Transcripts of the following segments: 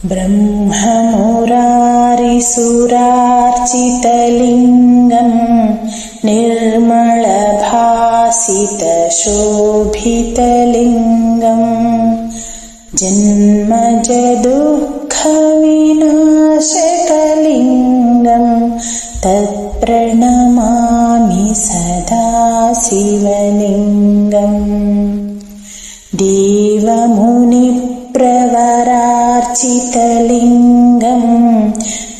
ब्रह्ममुरारिसुरार्चितलिङ्गं निर्मलभासितशोभितलिङ्गं जन्मजदुःखविनाशकलिङ्गं तत्प्रणमामि सदा शिवलिङ्गम्। देवमुनिप्रवरार्चितलिङ्गं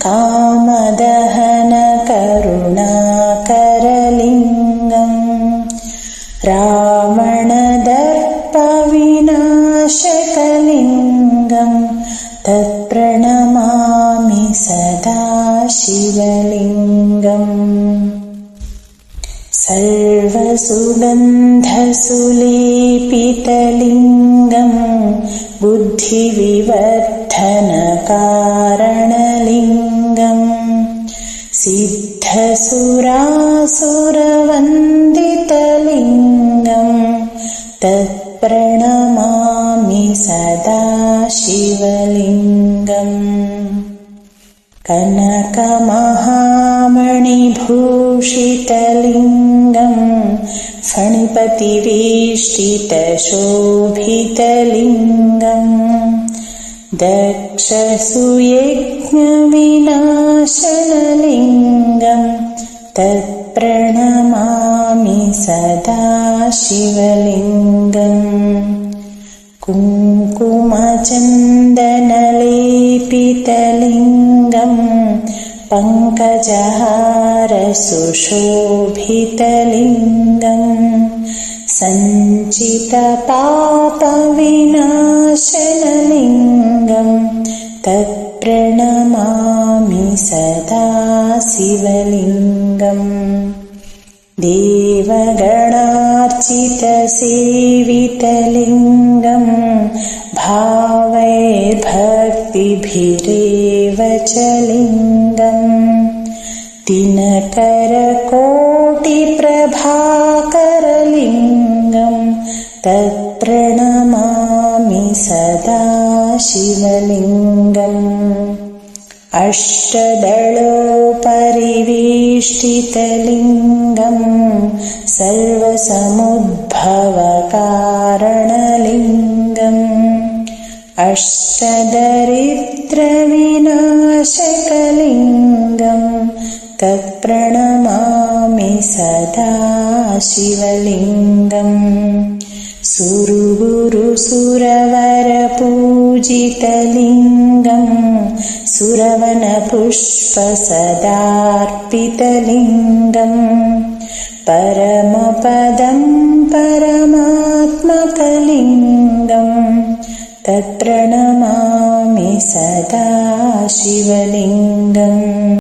कामदहनकरुणाकरलिङ्गं रावणदर्पविनाशकलिङ्गं तत्प्रणमामि सदा शिवलिङ्गम्। सर्वसुगन्धसुलेपितलिङ्गं बुद्धिविवर्धनकारणलिङ्गं सिद्धसुरासुरवन्दितलिङ्गं तत्प्रणमामि सदा शिवलिङ्गम्। कनकमहामणिभूषितलिङ्गं फणिपतिवेष्टितशोभितलिङ्गं दक्षसूयज्ञविनाशनलिङ्गं तत्प्रणमामि सदा शिवलिङ्गम्। कुङ्कुमचन्दनलेपितलिङ्गं पङ्कजहारसुशोभितलिङ्गं सञ्चितपापविनाशनलिङ्गं तत्प्रणमामि सदा शिवलिङ्गम्। देवगणार्चितसेवितलिङ्गं भावैर्भक्तिभिरेव च लिङ्गं दिनकरकोटिप्रभाकरलिङ्गं तत्प्रणमामि सदा शिवलिङ्गम्। अष्टदलोपरिवेष्टितलिङ्गं सर्वसमुद्भवकारणलिङ्गं अष्टदरिद्रविनाशकलिङ्गं तत्प्रणमामि सदा शिवलिङ्गम्। सुरगुरुसुरवरपूजितलिङ्गं सुरवनपुष्पसदार्पितलिङ्गं परमपदं परमात्मकलिङ्गं तत्प्रणमामि सदा शिवलिङ्गम्।